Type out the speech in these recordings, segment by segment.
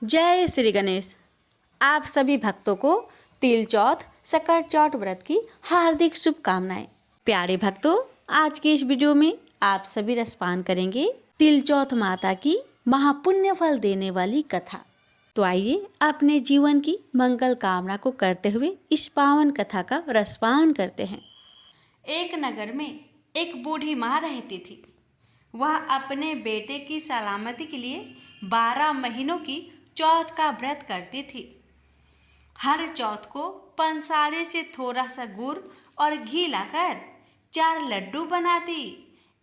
जय श्री गणेश। आप सभी भक्तों को तिल चौथ सकट चौथ व्रत की हार्दिक शुभकामनाएं। प्यारे भक्तों, आज की इस वीडियो में आप सभी रसपान करेंगे तिल चौथ माता की महापुण्य फल देने वाली कथा। तो आइए अपने जीवन की मंगल कामना को करते हुए इस पावन कथा का रसपान करते हैं। एक नगर में एक बूढ़ी माँ रहती थी। वह अपने बेटे की सलामती के लिए 12 महीनों की चौथ का व्रत करती थी। हर चौथ को पंसारे से थोड़ा सा गुड़ और घी लाकर 4 लड्डू बनाती,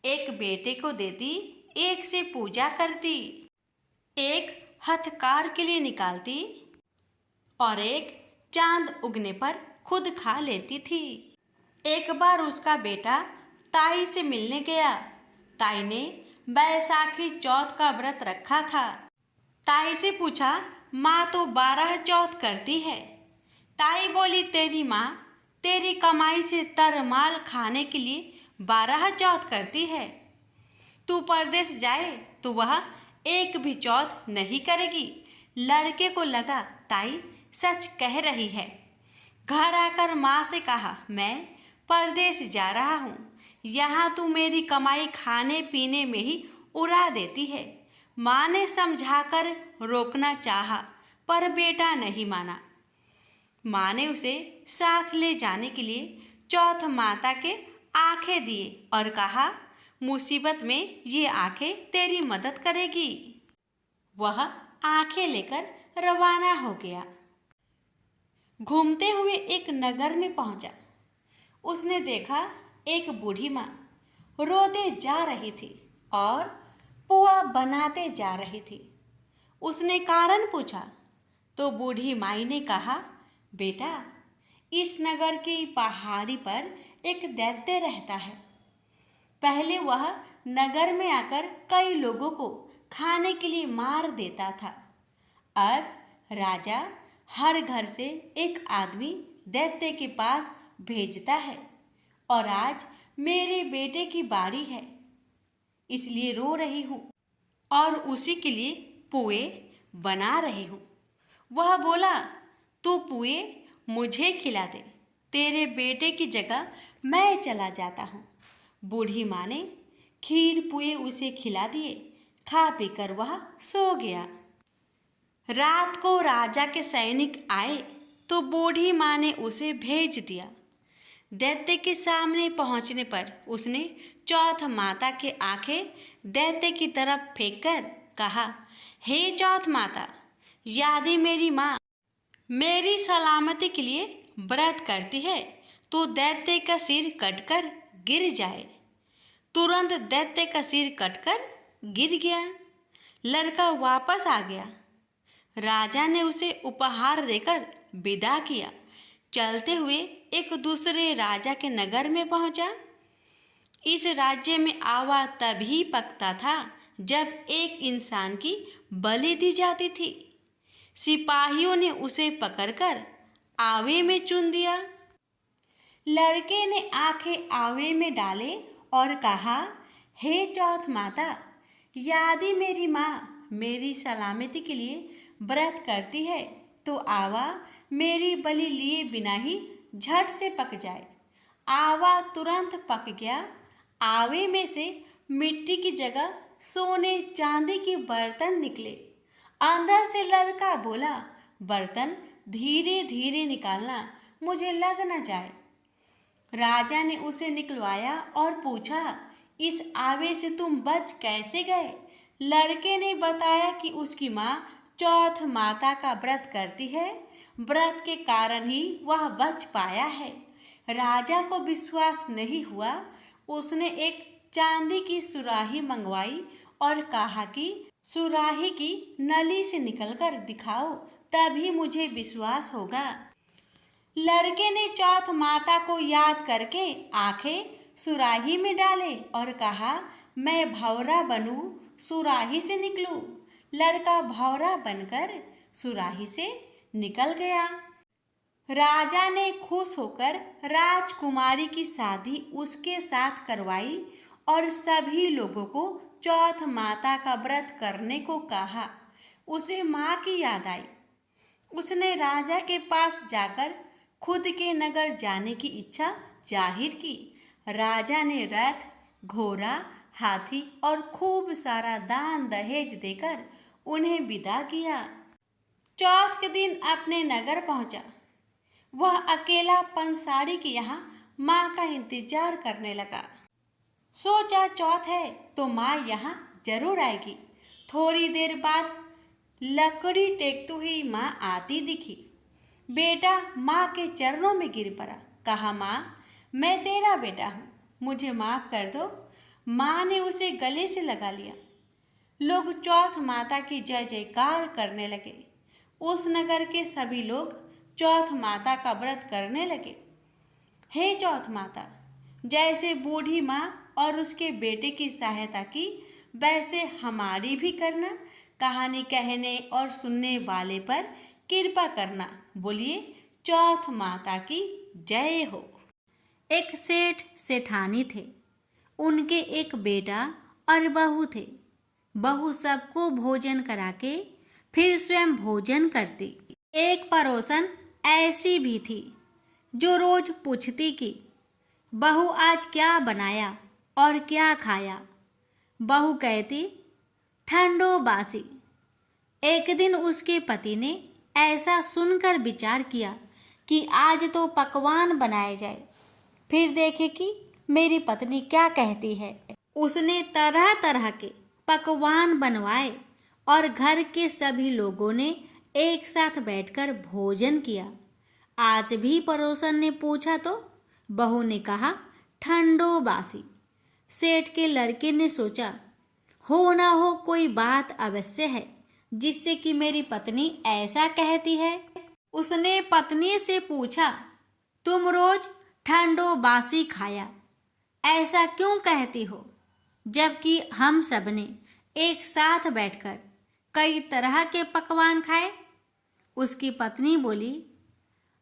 एक बेटे को देती, एक से पूजा करती, एक हथकार के लिए निकालती और एक चांद उगने पर खुद खा लेती थी। एक बार उसका बेटा ताई से मिलने गया। ताई ने बैसाखी चौथ का व्रत रखा था। ताई से पूछा, माँ तो 12 चौथ करती है। ताई बोली, तेरी माँ तेरी कमाई से तरमाल खाने के लिए 12 चौथ करती है। तू परदेश जाए तो वह एक भी चौथ नहीं करेगी। लड़के को लगा ताई सच कह रही है। घर आकर माँ से कहा, मैं परदेश जा रहा हूँ, यहाँ तू मेरी कमाई खाने पीने में ही उड़ा देती है। माँ ने समझाकर रोकना चाहा, पर बेटा नहीं माना। माँ ने उसे साथ ले जाने के लिए चौथ माता के आंखें दिए और कहा, मुसीबत में ये आंखें तेरी मदद करेगी। वह आंखें लेकर रवाना हो गया। घूमते हुए एक नगर में पहुंचा। उसने देखा एक बूढ़ी माँ रोते जा रही थी और पुआ बनाते जा रही थी। उसने कारण पूछा तो बूढ़ी माई ने कहा, बेटा, इस नगर की पहाड़ी पर एक दैत्य रहता है। पहले वह नगर में आकर कई लोगों को खाने के लिए मार देता था। अब राजा हर घर से एक आदमी दैत्य के पास भेजता है और आज मेरे बेटे की बारी है, इसलिए रो रही हूँ और उसी के लिए पुए बना रही हूँ। वह बोला, तू पुए मुझे खिला दे, तेरे बेटे की जगह मैं चला जाता हूँ। बूढ़ी माँ ने खीर पुए उसे खिला दिए। खा पीकर वह सो गया। रात को राजा के सैनिक आए तो बूढ़ी माँ ने उसे भेज दिया। दैत्य के सामने पहुंचने पर उसने चौथ माता के आंखें दैत्य की तरफ फेंककर कहा, हे चौथ माता, यदि मेरी माँ मेरी सलामती के लिए व्रत करती है तो दैत्य का सिर कटकर गिर जाए। तुरंत दैत्य का सिर कटकर गिर गया। लड़का वापस आ गया। राजा ने उसे उपहार देकर विदा किया। चलते हुए एक दूसरे राजा के नगर में पहुंचा। इस राज्य में आवा तभी पकता था जब एक इंसान की बलि दी जाती थी। सिपाहियों ने उसे पकड़कर आवे में चुन दिया। लड़के ने आंखें आवे में डाले और कहा, हे चौथ माता, यदि मेरी माँ मेरी सलामती के लिए व्रत करती है तो आवा मेरी बलि लिए बिना ही झट से पक जाए। आवा तुरंत पक गया। आवे में से मिट्टी की जगह सोने चांदी के बर्तन निकले। अंदर से लड़का बोला, बर्तन धीरे धीरे निकालना, मुझे लग न जाए। राजा ने उसे निकलवाया और पूछा, इस आवे से तुम बच कैसे गए? लड़के ने बताया कि उसकी माँ चौथ माता का व्रत करती है, व्रत के कारण ही वह बच पाया है। राजा को विश्वास नहीं हुआ। उसने एक चांदी की सुराही मंगवाई और कहा कि सुराही की नली से निकलकर दिखाओ, तभी मुझे विश्वास होगा। लड़के ने चौथ माता को याद करके आंखें सुराही में डाले और कहा, मैं भौरा बनूं, सुराही से निकलूं। लड़का भौरा बनकर सुराही से निकल गया। राजा ने खुश होकर राजकुमारी की शादी उसके साथ करवाई और सभी लोगों को चौथ माता का व्रत करने को कहा। उसे माँ की याद आई। उसने राजा के पास जाकर खुद के नगर जाने की इच्छा जाहिर की। राजा ने रथ, घोड़ा, हाथी और खूब सारा दान दहेज देकर उन्हें विदा किया। चौथ के दिन अपने नगर पहुंचा। वह अकेला पंसारी के यहाँ माँ का इंतजार करने लगा। सोचा चौथ है तो माँ यहाँ जरूर आएगी। थोड़ी देर बाद लकड़ी टेकती हुई माँ आती दिखी। बेटा माँ के चरणों में गिर पड़ा। कहा, माँ मैं तेरा बेटा हूँ, मुझे माफ़ कर दो। माँ ने उसे गले से लगा लिया। लोग चौथ माता की जय जयकार करने लगे। उस नगर के सभी लोग चौथ माता का व्रत करने लगे। हे चौथ माता, जैसे बूढ़ी माँ और उसके बेटे की सहायता की, वैसे हमारी भी करना। कहानी कहने और सुनने वाले पर कृपा करना। बोलिए चौथ माता की जय हो। एक सेठ सेठानी थे। उनके एक बेटा और बहू थे। बहू सबको भोजन करा के फिर स्वयं भोजन करती। एक पड़ोसन ऐसी भी थी जो रोज पूछती कि बहू आज क्या बनाया और क्या खाया। बहू कहती ठंडो बासी। एक दिन उसके पति ने ऐसा सुनकर विचार किया कि आज तो पकवान बनाए जाए, फिर देखे कि मेरी पत्नी क्या कहती है। उसने तरह तरह के पकवान बनवाए और घर के सभी लोगों ने एक साथ बैठकर भोजन किया। आज भी पड़ोसन ने पूछा तो बहू ने कहा ठंडो बासी। सेठ के लड़के ने सोचा हो ना हो कोई बात अवश्य है जिससे कि मेरी पत्नी ऐसा कहती है। उसने पत्नी से पूछा, तुम रोज ठंडो बासी खाया ऐसा क्यों कहती हो, जबकि हम सबने एक साथ बैठकर कई तरह के पकवान खाए। उसकी पत्नी बोली,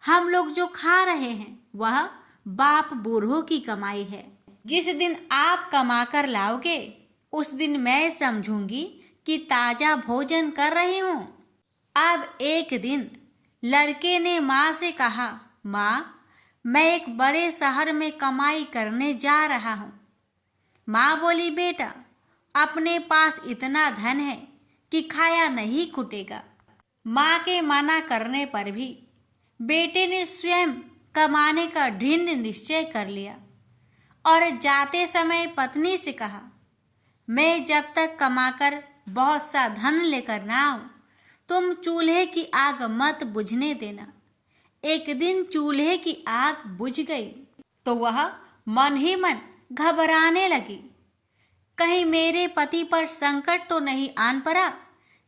हम लोग जो खा रहे हैं वह बाप बूढ़ों की कमाई है। जिस दिन आप कमा कर लाओगे उस दिन मैं समझूंगी कि ताजा भोजन कर रही हूँ। अब एक दिन लड़के ने माँ से कहा, माँ मैं एक बड़े शहर में कमाई करने जा रहा हूँ। माँ बोली, बेटा अपने पास इतना धन है कि खाया नहीं खुटेगा। माँ के मना करने पर भी बेटे ने स्वयं कमाने का दृढ़ निश्चय कर लिया और जाते समय पत्नी से कहा, मैं जब तक कमाकर बहुत सा धन लेकर ना आऊं, तुम चूल्हे की आग मत बुझने देना। एक दिन चूल्हे की आग बुझ गई तो वह मन ही मन घबराने लगी। कहीं मेरे पति पर संकट तो नहीं आन पड़ा।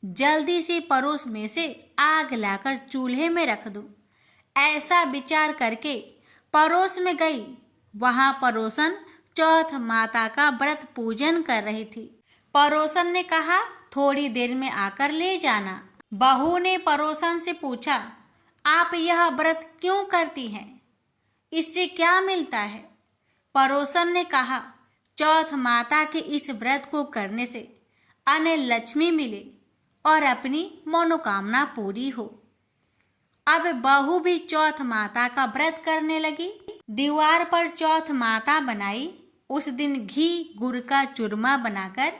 जल्दी से पड़ोस में से आग लाकर चूल्हे में रख दूं। ऐसा विचार करके पड़ोस में गई। वहां पड़ोसन चौथ माता का व्रत पूजन कर रही थी। पड़ोसन ने कहा, थोड़ी देर में आकर ले जाना। बहू ने पड़ोसन से पूछा, आप यह व्रत क्यों करती हैं? इससे क्या मिलता है? पड़ोसन ने कहा, चौथ माता के इस व्रत को करने से अन्न लक्ष्मी मिले और अपनी मनोकामना पूरी हो। अब बहू भी चौथ माता का व्रत करने लगी। दीवार पर चौथ माता बनाई। उस दिन घी गुड़ का चूरमा बनाकर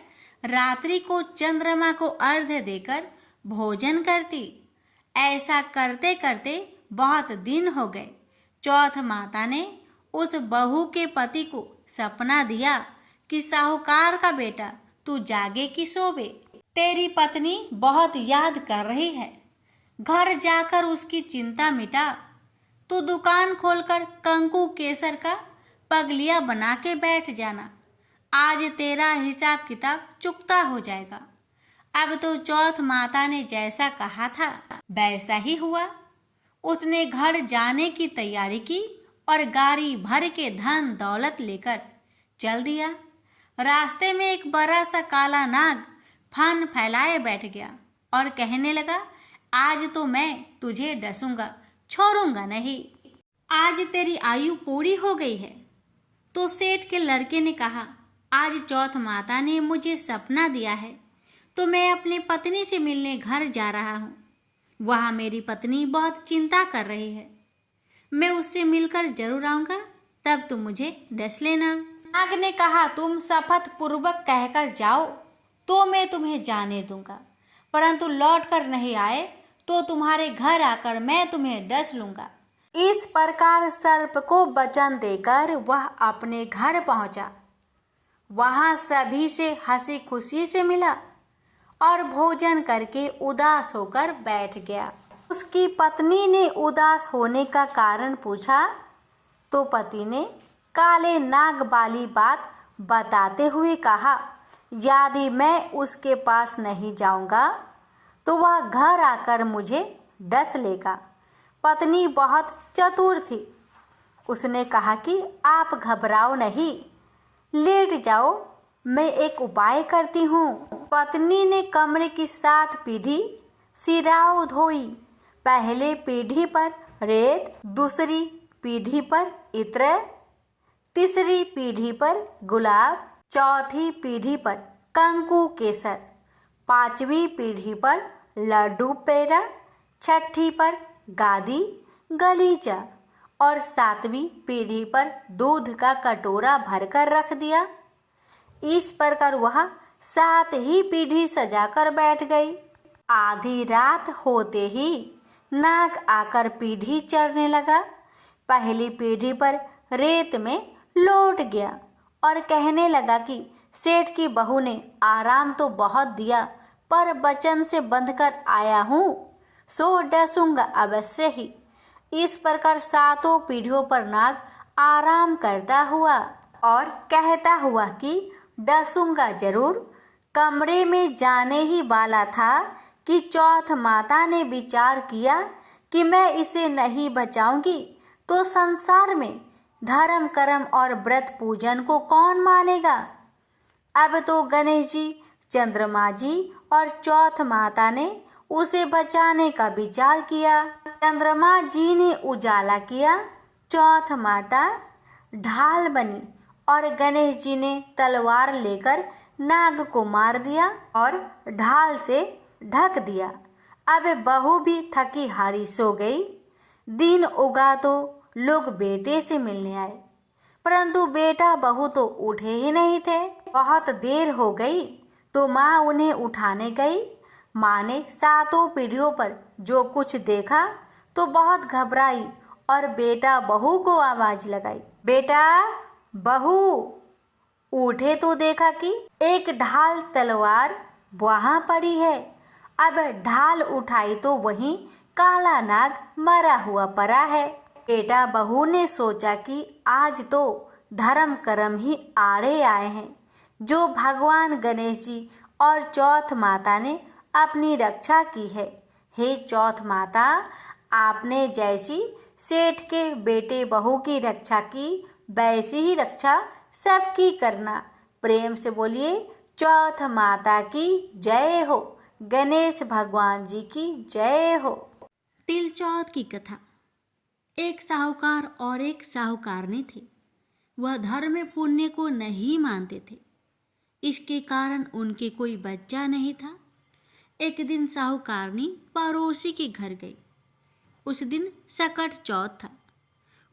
रात्रि को चंद्रमा को अर्घ्य देकर भोजन करती। ऐसा करते करते बहुत दिन हो गए। चौथ माता ने उस बहू के पति को सपना दिया कि साहूकार का बेटा तू जागे कि सोवे, तेरी पत्नी बहुत याद कर रही है। घर जाकर उसकी चिंता मिटा। तू दुकान खोलकर कंकु केसर का पगलिया बना के बैठ जाना। आज तेरा हिसाब किताब चुकता हो जाएगा। अब तो चौथ माता ने जैसा कहा था वैसा ही हुआ। उसने घर जाने की तैयारी की और गाड़ी भर के धन दौलत लेकर चल दिया। रास्ते में एक बड़ा सा काला नाग फन फैलाए बैठ गया और कहने लगा, आज तो मैं तुझे डसूंगा, छोड़ूंगा नहीं। आज तेरी आयु पूरी हो गई है। तो सेठ के लड़के ने कहा, आज चौथ माता ने मुझे सपना दिया है तो मैं अपनी पत्नी से मिलने घर जा रहा हूँ। वहाँ मेरी पत्नी बहुत चिंता कर रही है। मैं उससे मिलकर जरूर आऊँगा, तब तुम मुझे डस लेना। नाग ने कहा, तुम शपथ पूर्वक कहकर जाओ तो मैं तुम्हें जाने दूंगा, परंतु लौट कर नहीं आए तो तुम्हारे घर आकर मैं तुम्हें डस लूंगा। इस प्रकार सर्प को वचन देकर वह अपने घर पहुंचा। वहां सभी से हंसी खुशी से मिला और भोजन करके उदास होकर बैठ गया। उसकी पत्नी ने उदास होने का कारण पूछा तो पति ने काले नाग वाली बात बताते हुए कहा, यदि मैं उसके पास नहीं जाऊंगा तो वह घर आकर मुझे डस लेगा। पत्नी बहुत चतुर थी। उसने कहा कि आप घबराओ नहीं, लेट जाओ, मैं एक उपाय करती हूँ। पत्नी ने कमरे की 7 पीढ़ी सिराओ धोई। पहले पीढ़ी पर रेत, दूसरी पीढ़ी पर इत्र, तीसरी पीढ़ी पर गुलाब, चौथी पीढ़ी पर कंकु केसर, 5वीं पीढ़ी पर लड्डू पेड़ा, 6ठी पर गादी गलीचा और 7वीं पीढ़ी पर दूध का कटोरा भरकर रख दिया। इस प्रकार वह 7 ही पीढ़ी सजाकर बैठ गई। आधी रात होते ही नाग आकर पीढ़ी चढ़ने लगा। पहली पीढ़ी पर रेत में लौट गया और कहने लगा कि सेठ की बहू ने आराम तो बहुत दिया, पर वचन से बंधकर आया हूँ, सो डसूंगा अवश्य ही। इस प्रकार 7 पीढ़ियों पर नाग आराम करता हुआ और कहता हुआ कि डसूंगा जरूर। कमरे में जाने ही वाला था कि चौथ माता ने विचार किया कि मैं इसे नहीं बचाऊंगी तो संसार में धर्म कर्म और व्रत पूजन को कौन मानेगा। अब तो गणेश जी, चंद्रमा जी और चौथ माता ने उसे बचाने का विचार किया। चंद्रमा जी ने उजाला किया, चौथ माता ढाल बनी और गणेश जी ने तलवार लेकर नाग को मार दिया और ढाल से ढक दिया। अब बहू भी थकी हारी सो गई। दिन उगा तो लोग बेटे से मिलने आए, परंतु बेटा बहू तो उठे ही नहीं थे। बहुत देर हो गई तो माँ उन्हें उठाने गई। माँ ने 7 पीढ़ियों पर जो कुछ देखा तो बहुत घबराई और बेटा बहू को आवाज लगाई, बेटा बहू उठे तो देखा कि एक ढाल तलवार वहां पड़ी है। अब ढाल उठाई तो वहीं काला नाग मरा हुआ पड़ा है। बेटा बहू ने सोचा कि आज तो धर्म कर्म ही आड़े आए हैं, जो भगवान गणेश जी और चौथ माता ने अपनी रक्षा की है। हे चौथ माता, आपने जैसी सेठ के बेटे बहू की रक्षा की, वैसी ही रक्षा सबकी करना। प्रेम से बोलिए, चौथ माता की जय हो, गणेश भगवान जी की जय हो। तिल चौथ की कथा। एक साहूकार और एक साहूकारनी थे। वह धर्म पुण्य को नहीं मानते थे। इसके कारण उनके कोई बच्चा नहीं था। एक दिन साहूकारनी पड़ोसी के घर गई। उस दिन सकट चौथ था।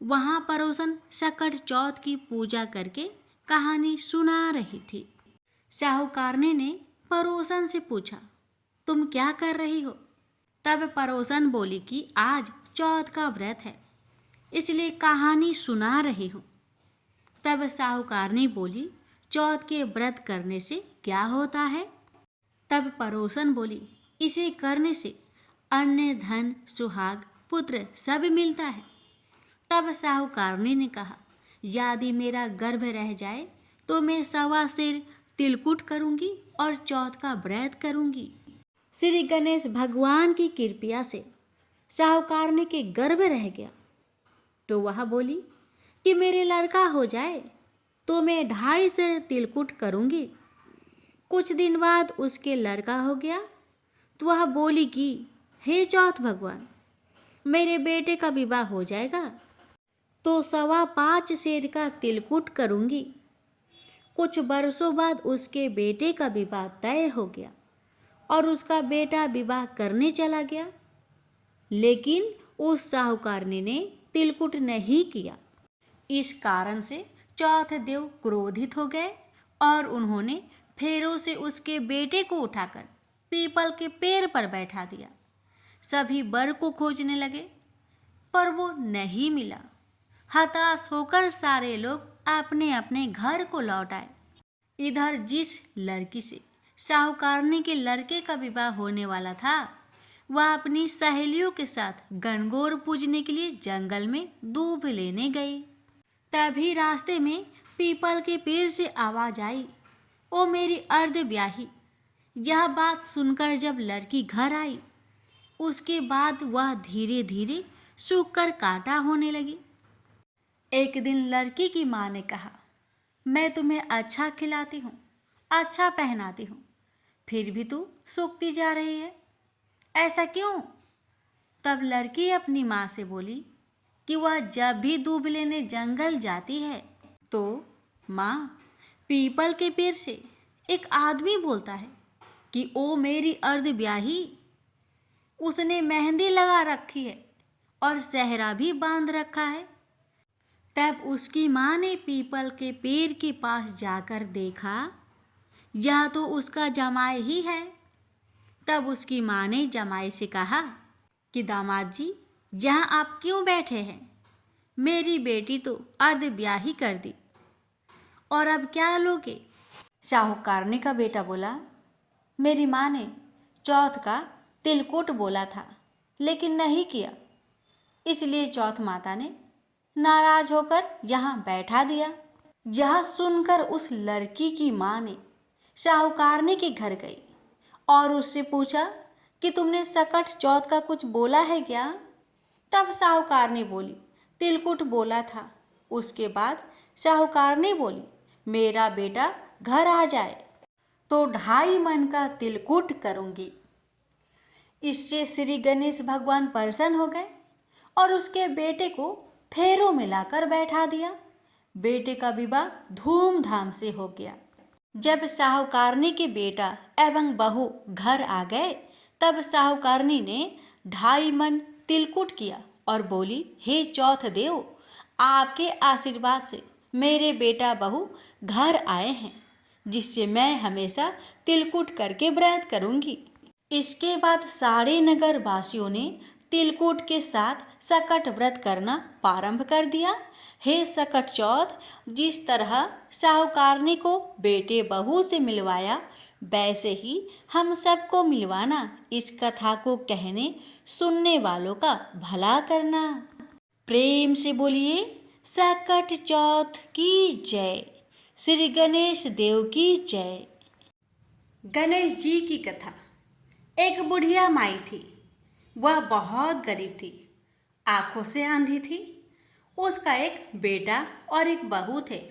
वहाँ पड़ोसन सकट चौथ की पूजा करके कहानी सुना रही थी। साहूकारनी ने पड़ोसन से पूछा, तुम क्या कर रही हो? तब पड़ोसन बोली कि आज चौथ का व्रत है, इसलिए कहानी सुना रही हूँ। तब साहूकारनी बोली, चौथ के व्रत करने से क्या होता है? तब पड़ोसन बोली, इसे करने से अन्न धन सुहाग पुत्र सब मिलता है। तब साहूकारनी ने कहा, यदि मेरा गर्भ रह जाए तो मैं 1.25 सेर तिलकुट करूंगी और चौथ का व्रत करूंगी। श्री गणेश भगवान की कृपा से साहूकारनी के गर्भ रह गया तो वह बोली कि मेरे लड़का हो जाए तो मैं 2.5 सेर तिलकुट करूंगी। कुछ दिन बाद उसके लड़का हो गया तो वह बोली कि हे चौथ भगवान, मेरे बेटे का विवाह हो जाएगा तो 5.25 सेर का तिलकुट करूंगी। कुछ वर्षों बाद उसके बेटे का विवाह तय हो गया और उसका बेटा विवाह करने चला गया। लेकिन उस साहूकारनी ने तिलकुट नहीं किया। इस कारण से चौथ देव क्रोधित हो गए और उन्होंने फेरों से उसके बेटे को उठाकर पीपल के पेड़ पर बैठा दिया। सभी वर को खोजने लगे पर वो नहीं मिला। हताश होकर सारे लोग अपने अपने घर को लौट आए। इधर जिस लड़की से साहूकारनी के लड़के का विवाह होने वाला था, वह अपनी सहेलियों के साथ गणगौर पूजने के लिए जंगल में दूब लेने गई। तभी रास्ते में पीपल के पेड़ से आवाज आई, ओ मेरी अर्ध ब्याही। यह बात सुनकर जब लड़की घर आई, उसके बाद वह धीरे धीरे सूखकर कांटा होने लगी। एक दिन लड़की की माँ ने कहा, मैं तुम्हें अच्छा खिलाती हूँ, अच्छा पहनाती हूँ, फिर भी तू सूखती जा रही है, ऐसा क्यों? तब लड़की अपनी माँ से बोली कि वह जब भी दूब लेने जंगल जाती है तो माँ, पीपल के पेड़ से एक आदमी बोलता है कि ओ मेरी अर्ध ब्याही। उसने मेहंदी लगा रखी है और सेहरा भी बांध रखा है। तब उसकी माँ ने पीपल के पेड़ के पास जाकर देखा, यह तो उसका जमाई ही है। तब उसकी माँ ने जमाई से कहा कि दामाद जी, यहाँ आप क्यों बैठे हैं? मेरी बेटी तो अर्ध ब्याही कर दी, और अब क्या लोगे? साहूकारनी का बेटा बोला, मेरी माँ ने चौथ का तिलकुट बोला था लेकिन नहीं किया, इसलिए चौथ माता ने नाराज होकर यहाँ बैठा दिया। यह सुनकर उस लड़की की माँ ने साहूकारनी के घर गई और उससे पूछा कि तुमने सकट चौथ का कुछ बोला है क्या? तब साहूकारनी बोली, तिलकुट बोला था। उसके बाद साहूकारनी बोली, मेरा बेटा घर आ जाए तो 2.5 मन का तिलकुट करूँगी। इससे श्री गणेश भगवान प्रसन्न हो गए और उसके बेटे को फेरों में लाकर बैठा दिया। बेटे का विवाह धूमधाम से हो गया। जब साहूकारनी के बेटा एवं बहू घर आ गए, तब साहूकारनी ने 2.5 मन तिलकुट किया और बोली, हे चौथ देव, आपके आशीर्वाद से मेरे बेटा बहू घर आए हैं, जिससे मैं हमेशा तिलकुट करके व्रत करूंगी। इसके बाद सारे नगर वासियों ने तिलकुट के साथ सकट व्रत करना प्रारंभ कर दिया। हे सकट चौथ, जिस तरह साहूकारनी को बेटे बहू से मिलवाया, वैसे ही हम सबको मिलवाना। इस कथा को कहने सुनने वालों का भला करना। प्रेम से बोलिए सकट चौथ की जय, श्री गणेश देव की जय। गणेश जी की कथा। एक बुढ़िया माई थी। वह बहुत गरीब थी, आंखों से अंधी थी। उसका एक बेटा और एक बहू थे।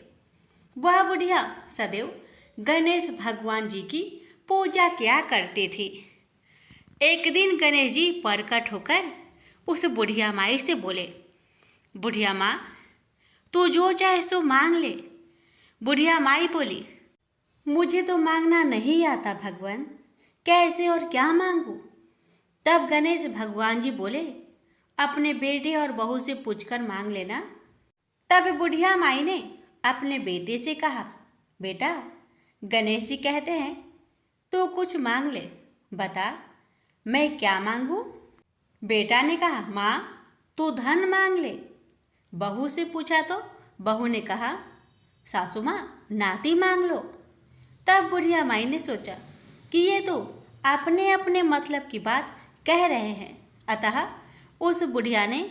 वह बुढ़िया सदैव गणेश भगवान जी की पूजा किया करती थी। एक दिन गणेश जी प्रकट होकर उस बुढ़िया माई से बोले, बुढ़िया माँ, तू जो चाहे सो मांग ले। बुढ़िया माई बोली, मुझे तो मांगना नहीं आता भगवान, कैसे और क्या मांगूं? तब गणेश भगवान जी बोले, अपने बेटे और बहू से पूछकर मांग लेना। तब बुढ़िया माई ने अपने बेटे से कहा, बेटा, गणेश जी कहते हैं तू कुछ मांग ले, बता मैं क्या मांगूं? बेटा ने कहा, माँ तू धन मांग ले। बहू से पूछा तो बहू ने कहा, सासू माँ नाती मांग लो। तब बुढ़िया माई ने सोचा कि ये तो अपने अपने मतलब की बात कह रहे हैं, अतः उस बुढ़िया ने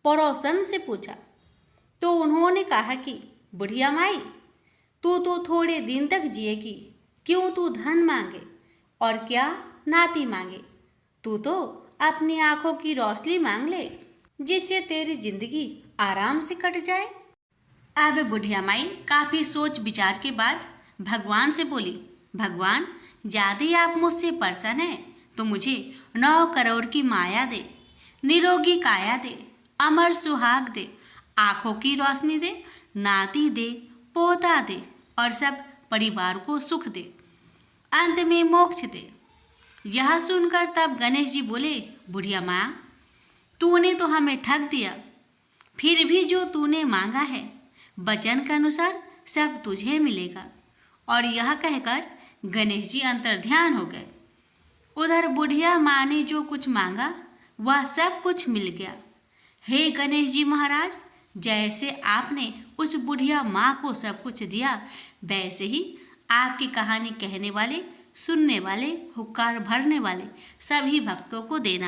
पड़ोसन से पूछा तो उन्होंने कहा कि बुढ़िया माई, तू तो थोड़े दिन तक जिएगी, क्यों तू धन मांगे और क्या नाती मांगे? तू तो अपनी आंखों की रोशनी मांग ले, जिससे तेरी जिंदगी आराम से कट जाए। अब बुढ़िया माई काफ़ी सोच विचार के बाद भगवान से बोली, भगवान, यदि आप मुझसे प्रसन्न हैं तो मुझे 9 करोड़ की माया दे, निरोगी काया दे, अमर सुहाग दे, आँखों की रोशनी दे, नाती दे, पोता दे और सब परिवार को सुख दे, अंत में मोक्ष दे। यह सुनकर तब गणेश जी बोले, बुढ़िया माँ, तूने तो हमें ठग दिया, फिर भी जो तूने मांगा है वचन के अनुसार सब तुझे मिलेगा। और यह कहकर गणेश जी अंतर्ध्यान हो गए। उधर बुढ़िया माँ ने जो कुछ मांगा वह सब कुछ मिल गया। हे गणेश जी महाराज, जैसे आपने उस बुढ़िया माँ को सब कुछ दिया, वैसे ही आपकी कहानी कहने वाले, सुनने वाले, हुक्कार भरने वाले सभी भक्तों को देना।